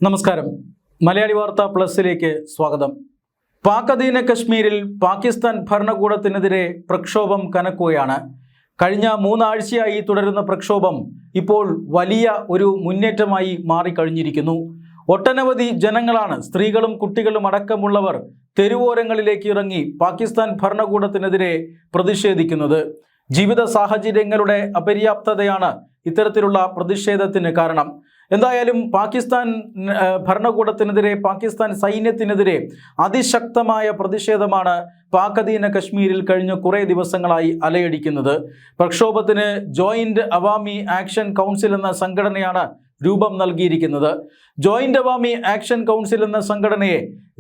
നമസ്കാരം. മലയാളി വാർത്ത പ്ലസിലേക്ക് സ്വാഗതം. പാക് അധീന കശ്മീരിൽ പാകിസ്ഥാൻ ഭരണകൂടത്തിനെതിരെ പ്രക്ഷോഭം കനക്കുകയാണ്. കഴിഞ്ഞ 3 ആഴ്ചയായി തുടരുന്ന പ്രക്ഷോഭം ഇപ്പോൾ വലിയ ഒരു മുന്നേറ്റമായി മാറിക്കഴിഞ്ഞിരിക്കുന്നു. ഒട്ടനവധി ജനങ്ങളാണ്, സ്ത്രീകളും കുട്ടികളും അടക്കമുള്ളവർ തെരുവോരങ്ങളിലേക്ക് ഇറങ്ങി പാകിസ്ഥാൻ ഭരണകൂടത്തിനെതിരെ പ്രതിഷേധിക്കുന്നത്. ജീവിത സാഹചര്യങ്ങളുടെ അപര്യാപ്തതയാണ് ഇത്തരത്തിലുള്ള പ്രതിഷേധത്തിന് കാരണം. എന്തായാലും പാകിസ്ഥാൻ ഭരണകൂടത്തിനെതിരെ, പാകിസ്ഥാൻ സൈന്യത്തിനെതിരെ അതിശക്തമായ പ്രതിഷേധമാണ് പാക് അധീന കശ്മീരിൽ കഴിഞ്ഞ കുറേ ദിവസങ്ങളായി അലയടിക്കുന്നത്. പ്രക്ഷോഭത്തിന് ജോയിന്റ് അവാമി ആക്ഷൻ കൗൺസിൽ എന്ന സംഘടനയാണ് രൂപം നൽകിയിരിക്കുന്നത്. ജോയിന്റ് അവാമി ആക്ഷൻ കൗൺസിൽ എന്ന സംഘടനയെ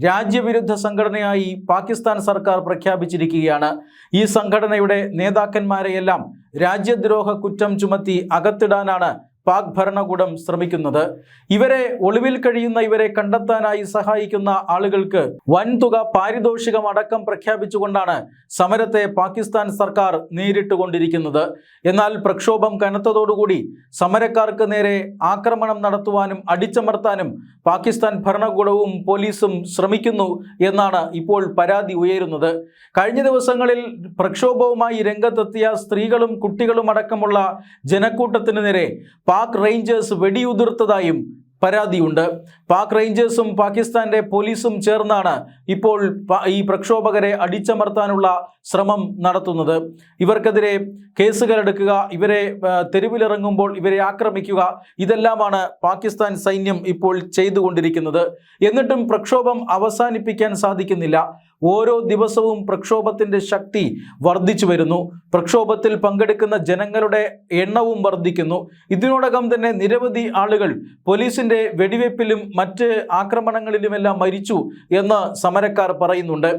രാജ്യവിരുദ്ധ സംഘടനയായി പാകിസ്ഥാൻ സർക്കാർ പ്രഖ്യാപിച്ചിരിക്കുകയാണ്. ഈ സംഘടനയുടെ നേതാക്കന്മാരെയെല്ലാം രാജ്യദ്രോഹ കുറ്റം ചുമത്തി അകത്തിടാനാണ് പാക് ഭരണകൂടം ശ്രമിക്കുന്നത്. ഇവരെ ഒളിവിൽ കഴിയുന്ന ഇവരെ കണ്ടെത്താനായി സഹായിക്കുന്ന ആളുകൾക്ക് വൻതുക പാരിതോഷികം അടക്കം പ്രഖ്യാപിച്ചുകൊണ്ടാണ് സമരത്തെ പാകിസ്ഥാൻ സർക്കാർ നേരിട്ടുകൊണ്ടിരിക്കുന്നത്. എന്നാൽ പ്രക്ഷോഭം കനത്തതോടുകൂടി സമരക്കാർക്ക് നേരെ ആക്രമണം നടത്തുവാനും അടിച്ചമർത്താനും പാകിസ്ഥാൻ ഭരണകൂടവും പോലീസും ശ്രമിക്കുന്നു എന്നാണ് ഇപ്പോൾ പരാതി ഉയരുന്നത്. കഴിഞ്ഞ ദിവസങ്ങളിൽ പ്രക്ഷോഭവുമായി രംഗത്തെത്തിയ സ്ത്രീകളും കുട്ടികളും അടക്കമുള്ള ജനക്കൂട്ടത്തിന് നേരെ പാക് റേഞ്ചേഴ്സ് വെടിയുതിർത്തതായും പരാതിയുണ്ട്. പാക് റേഞ്ചേഴ്സും പാകിസ്ഥാന്റെ പോലീസും ചേർന്നാണ് ഇപ്പോൾ ഈ പ്രക്ഷോഭകരെ അടിച്ചമർത്താനുള്ള ശ്രമം നടത്തുന്നത്. ഇവർക്കെതിരെ കേസുകളെടുക്കുക, ഇവരെ തെരുവിലിറങ്ങുമ്പോൾ ഇവരെ ആക്രമിക്കുക, ഇതെല്ലാമാണ് പാകിസ്ഥാൻ സൈന്യം ഇപ്പോൾ ചെയ്തുകൊണ്ടിരിക്കുന്നത്. എന്നിട്ടും പ്രക്ഷോഭം അവസാനിപ്പിക്കാൻ സാധിക്കുന്നില്ല. ഓരോ ദിവസവും പ്രക്ഷോഭത്തിൻ്റെ ശക്തി വർദ്ധിച്ചു വരുന്നു. പ്രക്ഷോഭത്തിൽ പങ്കെടുക്കുന്ന ജനങ്ങളുടെ എണ്ണവും വർദ്ധിക്കുന്നു. ഇതിനോടകം തന്നെ നിരവധി ആളുകൾ പോലീസിൻ്റെ വെടിവെപ്പിലും മറ്റ് ആക്രമണങ്ങളിലുമെല്ലാം മരിച്ചു എന്ന് സമരക്കാർ പറയുന്നുണ്ട്.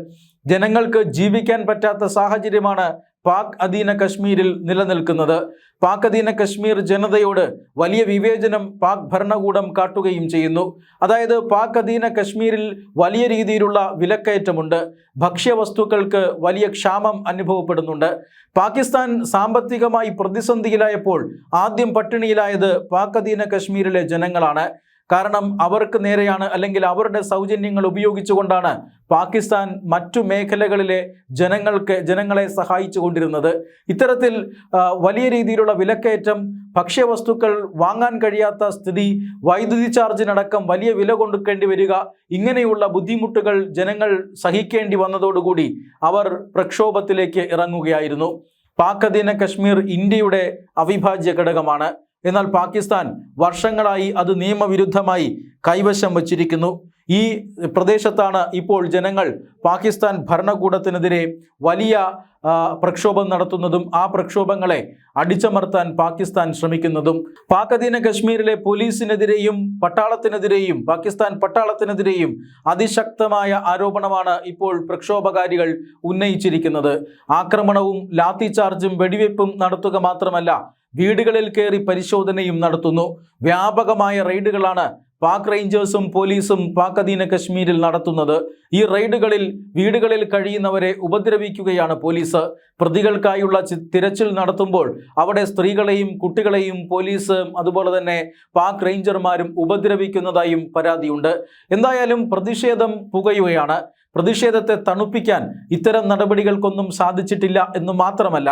ജനങ്ങൾക്ക് ജീവിക്കാൻ പറ്റാത്ത സാഹചര്യമാണ് പാക് അധീന കശ്മീരിൽ നിലനിൽക്കുന്നത്. പാക് അധീന കശ്മീർ ജനതയോട് വലിയ വിവേചനം പാക് ഭരണകൂടം കാട്ടുകയും ചെയ്യുന്നു. അതായത് പാക് അധീന കശ്മീരിൽ വലിയ രീതിയിലുള്ള വിലക്കയറ്റമുണ്ട്. ഭക്ഷ്യവസ്തുക്കൾക്ക് വലിയ ക്ഷാമം അനുഭവപ്പെടുന്നുണ്ട്. പാകിസ്ഥാൻ സാമ്പത്തികമായി പ്രതിസന്ധിയിലായപ്പോൾ ആദ്യം പട്ടിണിയിലായത് പാക് അധീന കശ്മീരിലെ ജനങ്ങളാണ്. കാരണം അവർക്ക് നേരെയാണ്, അല്ലെങ്കിൽ അവരുടെ സൗജന്യങ്ങൾ ഉപയോഗിച്ചുകൊണ്ടാണ് പാകിസ്ഥാൻ മറ്റു മേഖലകളിലെ ജനങ്ങളെ സഹായിച്ചു കൊണ്ടിരുന്നത്. ഇത്തരത്തിൽ വലിയ രീതിയിലുള്ള വിലക്കയറ്റം, ഭക്ഷ്യവസ്തുക്കൾ വാങ്ങാൻ കഴിയാത്ത സ്ഥിതി, വൈദ്യുതി ചാർജിനടക്കം വലിയ വില കൊടുക്കേണ്ടി വരിക, ഇങ്ങനെയുള്ള ബുദ്ധിമുട്ടുകൾ ജനങ്ങൾ സഹിക്കേണ്ടി വന്നതോടുകൂടി അവർ പ്രക്ഷോഭത്തിലേക്ക് ഇറങ്ങുകയായിരുന്നു. പാക് അധീന കശ്മീർ ഇന്ത്യയുടെ അവിഭാജ്യ ഘടകമാണ്. എന്നാൽ പാകിസ്ഥാൻ വർഷങ്ങളായി അത് നിയമവിരുദ്ധമായി കൈവശം വച്ചിരിക്കുന്നു. ഈ പ്രദേശത്താണ് ഇപ്പോൾ ജനങ്ങൾ പാകിസ്ഥാൻ ഭരണകൂടത്തിനെതിരെ വലിയ പ്രക്ഷോഭം നടത്തുന്നതും ആ പ്രക്ഷോഭങ്ങളെ അടിച്ചമർത്താൻ പാകിസ്ഥാൻ ശ്രമിക്കുന്നതും. പാക് അധീന കശ്മീരിലെ പോലീസിനെതിരെയും പട്ടാളത്തിനെതിരെയും, പാകിസ്ഥാൻ പട്ടാളത്തിനെതിരെയും അതിശക്തമായ ആരോപണമാണ് ഇപ്പോൾ പ്രക്ഷോഭകാരികൾ ഉന്നയിച്ചിരിക്കുന്നത്. ആക്രമണവും ലാത്തി ചാർജും വെടിവെപ്പും നടത്തുക മാത്രമല്ല, വീടുകളിൽ കയറി പരിശോധനയും നടത്തുന്നു. വ്യാപകമായ റെയ്ഡുകളാണ് പാക് റേഞ്ചേഴ്സും പോലീസും പാക് അധീന കശ്മീരിൽ നടത്തുന്നത്. ഈ റെയ്ഡുകളിൽ വീടുകളിൽ കഴിയുന്നവരെ ഉപദ്രവിക്കുകയാണ് പോലീസ്. പ്രതികൾക്കായുള്ള തിരച്ചിൽ നടത്തുമ്പോൾ അവിടെ സ്ത്രീകളെയും കുട്ടികളെയും പോലീസ് അതുപോലെ തന്നെ പാക് റേഞ്ചർമാരും ഉപദ്രവിക്കുന്നതായും പരാതിയുണ്ട്. എന്തായാലും പ്രതിഷേധം പുകയുകയാണ്. പ്രതിഷേധത്തെ തണുപ്പിക്കാൻ ഇത്തരം നടപടികൾക്കൊന്നും സാധിച്ചിട്ടില്ല എന്ന് മാത്രമല്ല,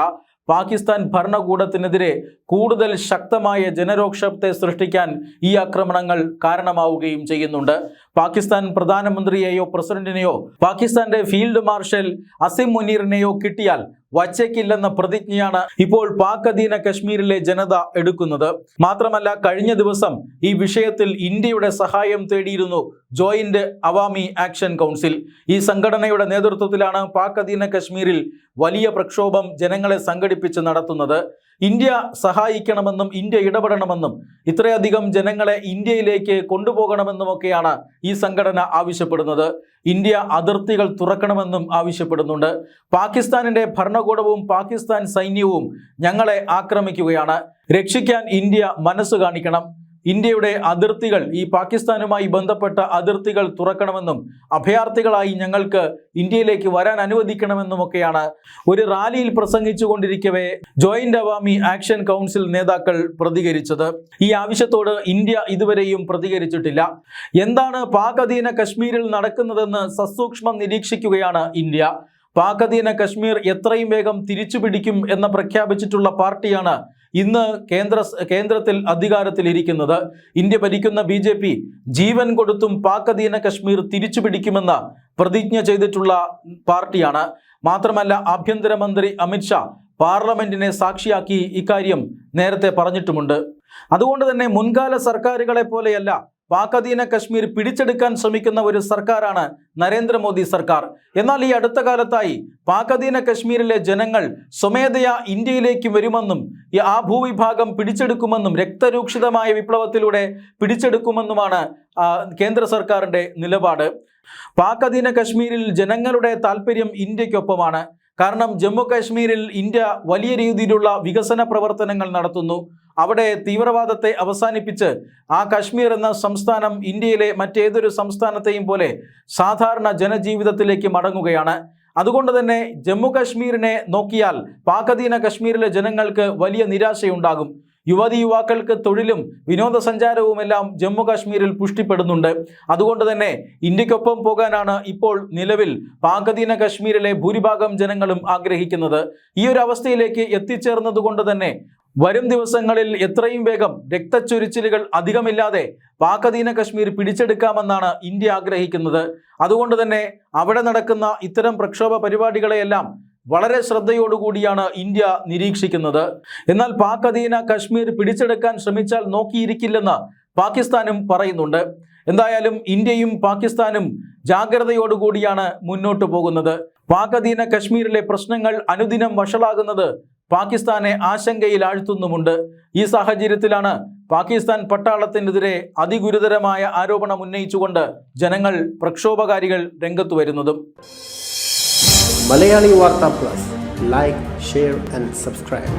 പാകിസ്ഥാൻ ഭരണകൂടത്തിനെതിരെ കൂടുതൽ ശക്തമായ ജനരോക്ഷത്തെ സൃഷ്ടിക്കാൻ ഈ ആക്രമണങ്ങൾ കാരണമാവുകയും ചെയ്യുന്നുണ്ട്. പാകിസ്ഥാൻ പ്രധാനമന്ത്രിയെയോ പ്രസിഡന്റിനെയോ പാകിസ്ഥാന്റെ ഫീൽഡ് മാർഷൽ അസിം മുനീറിനെയോ കിട്ടിയാൽ വച്ചേക്കില്ലെന്ന പ്രതിജ്ഞയാണ് ഇപ്പോൾ പാക് അധീന കശ്മീരിലെ ജനത എടുക്കുന്നത്. മാത്രമല്ല, കഴിഞ്ഞ ദിവസം ഈ വിഷയത്തിൽ ഇന്ത്യയുടെ സഹായം തേടിയിരുന്നു ജോയിന്റ് അവാമി ആക്ഷൻ കൗൺസിൽ. ഈ സംഘടനയുടെ നേതൃത്വത്തിലാണ് പാക് അധീന കശ്മീരിൽ വലിയ പ്രക്ഷോഭം ജനങ്ങളെ സംഘടിപ്പിച്ച് നടത്തുന്നത്. ഇന്ത്യ സഹായിക്കണമെന്നും ഇന്ത്യ ഇടപെടണമെന്നും ഇത്രയധികം ജനങ്ങളെ ഇന്ത്യയിലേക്ക് കൊണ്ടുപോകണമെന്നുമൊക്കെയാണ് ഈ സംഘടന ആവശ്യപ്പെടുന്നത്. ഇന്ത്യ അതിർത്തികൾ തുറക്കണമെന്നും ആവശ്യപ്പെടുന്നുണ്ട്. പാകിസ്ഥാനിൻ്റെ ഭരണകൂടവും പാകിസ്ഥാൻ സൈന്യവും ഞങ്ങളെ ആക്രമിക്കുകയാണ്, രക്ഷിക്കാൻ ഇന്ത്യ മനസ്സ് കാണിക്കണം. ഇന്ത്യയുടെ അതിർത്തികൾ, ഈ പാകിസ്ഥാനുമായി ബന്ധപ്പെട്ട അതിർത്തികൾ തുറക്കണമെന്നും അഭയാർത്ഥികളായി ഞങ്ങൾക്ക് ഇന്ത്യയിലേക്ക് വരാൻ അനുവദിക്കണമെന്നുമൊക്കെയാണ് ഒരു റാലിയിൽ പ്രസംഗിച്ചു കൊണ്ടിരിക്കവേ ജോയിന്റ് അവാമി ആക്ഷൻ കൗൺസിൽ നേതാക്കൾ പ്രതികരിച്ചത്. ഈ ആവശ്യത്തോട് ഇന്ത്യ ഇതുവരെയും പ്രതികരിച്ചിട്ടില്ല. എന്താണ് പാക് അധീന കശ്മീരിൽ നടക്കുന്നതെന്ന് സസൂക്ഷ്മം നിരീക്ഷിക്കുകയാണ് ഇന്ത്യ. പാക് അധീന കശ്മീർ എത്രയും വേഗം തിരിച്ചു പിടിക്കും എന്ന് പ്രഖ്യാപിച്ചിട്ടുള്ള പാർട്ടിയാണ് ഇന്ന് കേന്ദ്രത്തിൽ അധികാരത്തിലിരിക്കുന്നത്. ഇന്ത്യ ഭരിക്കുന്ന BJP ജീവൻ കൊടുത്തും പാക് അധീന കശ്മീർ തിരിച്ചു പിടിക്കുമെന്ന് പ്രതിജ്ഞ ചെയ്തിട്ടുള്ള പാർട്ടിയാണ്. മാത്രമല്ല, ആഭ്യന്തരമന്ത്രി അമിത്ഷാ പാർലമെന്റിനെ സാക്ഷിയാക്കി ഇക്കാര്യം നേരത്തെ പറഞ്ഞിട്ടുമുണ്ട്. അതുകൊണ്ട് തന്നെ മുൻകാല സർക്കാരുകളെ പോലെയല്ല പാക് അധീന കശ്മീർ പിടിച്ചെടുക്കാൻ ശ്രമിക്കുന്ന ഒരു സർക്കാരാണ് നരേന്ദ്രമോദി സർക്കാർ. എന്നാൽ ഈ അടുത്ത കാലത്തായി പാക് അധീന കശ്മീരിലെ ജനങ്ങൾ സ്വമേധയാ ഇന്ത്യയിലേക്ക് വരുമെന്നും ആ ഭൂവിഭാഗം പിടിച്ചെടുക്കുമെന്നും രക്തരൂക്ഷിതമായ വിപ്ലവത്തിലൂടെ പിടിച്ചെടുക്കുമെന്നുമാണ് കേന്ദ്ര സർക്കാരിൻ്റെ നിലപാട്. പാക് അധീന കശ്മീരിൽ ജനങ്ങളുടെ താല്പര്യം ഇന്ത്യക്കൊപ്പമാണ്. കാരണം ജമ്മു കാശ്മീരിൽ ഇന്ത്യ വലിയ രീതിയിലുള്ള വികസന പ്രവർത്തനങ്ങൾ നടത്തുന്നു. അവിടെ തീവ്രവാദത്തെ അവസാനിപ്പിച്ച് ആ കശ്മീർ എന്ന സംസ്ഥാനം ഇന്ത്യയിലെ മറ്റേതൊരു സംസ്ഥാനത്തെയും പോലെ സാധാരണ ജനജീവിതത്തിലേക്ക് മടങ്ങുകയാണ്. അതുകൊണ്ട് തന്നെ ജമ്മു കാശ്മീരിനെ നോക്കിയാൽ പാക് അധീന കശ്മീരിലെ ജനങ്ങൾക്ക് വലിയ നിരാശയുണ്ടാകും. യുവതിയുവാക്കൾക്ക് തൊഴിലും വിനോദസഞ്ചാരവുമെല്ലാം ജമ്മു കാശ്മീരിൽ പുഷ്ടിപ്പെടുന്നുണ്ട്. അതുകൊണ്ട് തന്നെ ഇന്ത്യക്കൊപ്പം പോകാനാണ് ഇപ്പോൾ നിലവിൽ പാക് അധീന കശ്മീരിലെ ഭൂരിഭാഗം ജനങ്ങളും ആഗ്രഹിക്കുന്നത്. ഈ ഒരു അവസ്ഥയിലേക്ക് എത്തിച്ചേർന്നതുകൊണ്ട് തന്നെ വരും ദിവസങ്ങളിൽ എത്രയും വേഗം രക്തച്ചൊരിച്ചിലുകൾ അധികമില്ലാതെ പാക് അധീന കശ്മീർ പിടിച്ചെടുക്കാമെന്നാണ് ഇന്ത്യ ആഗ്രഹിക്കുന്നത്. അതുകൊണ്ട് തന്നെ അവിടെ നടക്കുന്ന ഇത്തരം പ്രക്ഷോഭ പരിപാടികളെയെല്ലാം വളരെ ശ്രദ്ധയോടുകൂടിയാണ് ഇന്ത്യ നിരീക്ഷിക്കുന്നത്. എന്നാൽ പാക് അധീന കശ്മീർ പിടിച്ചെടുക്കാൻ ശ്രമിച്ചാൽ നോക്കിയിരിക്കില്ലെന്ന് പാകിസ്ഥാനും പറയുന്നുണ്ട്. എന്തായാലും ഇന്ത്യയും പാകിസ്ഥാനും ജാഗ്രതയോടുകൂടിയാണ് മുന്നോട്ട് പോകുന്നത്. പാക് അധീന കശ്മീരിലെ പ്രശ്നങ്ങൾ അനുദിനം വഷളാകുന്നത് പാകിസ്ഥാനെ ആശങ്കയിൽ ആഴ്ത്തുന്നുമുണ്ട്. ഈ സാഹചര്യത്തിലാണ് പാകിസ്ഥാൻ പട്ടാളത്തിനെതിരെ അതിഗുരുതരമായ ആരോപണം ഉന്നയിച്ചുകൊണ്ട് ജനങ്ങൾ, പ്രക്ഷോഭകാരികൾ രംഗത്തു വരുന്നതും. Malayali Warta Plus, like, share and subscribe.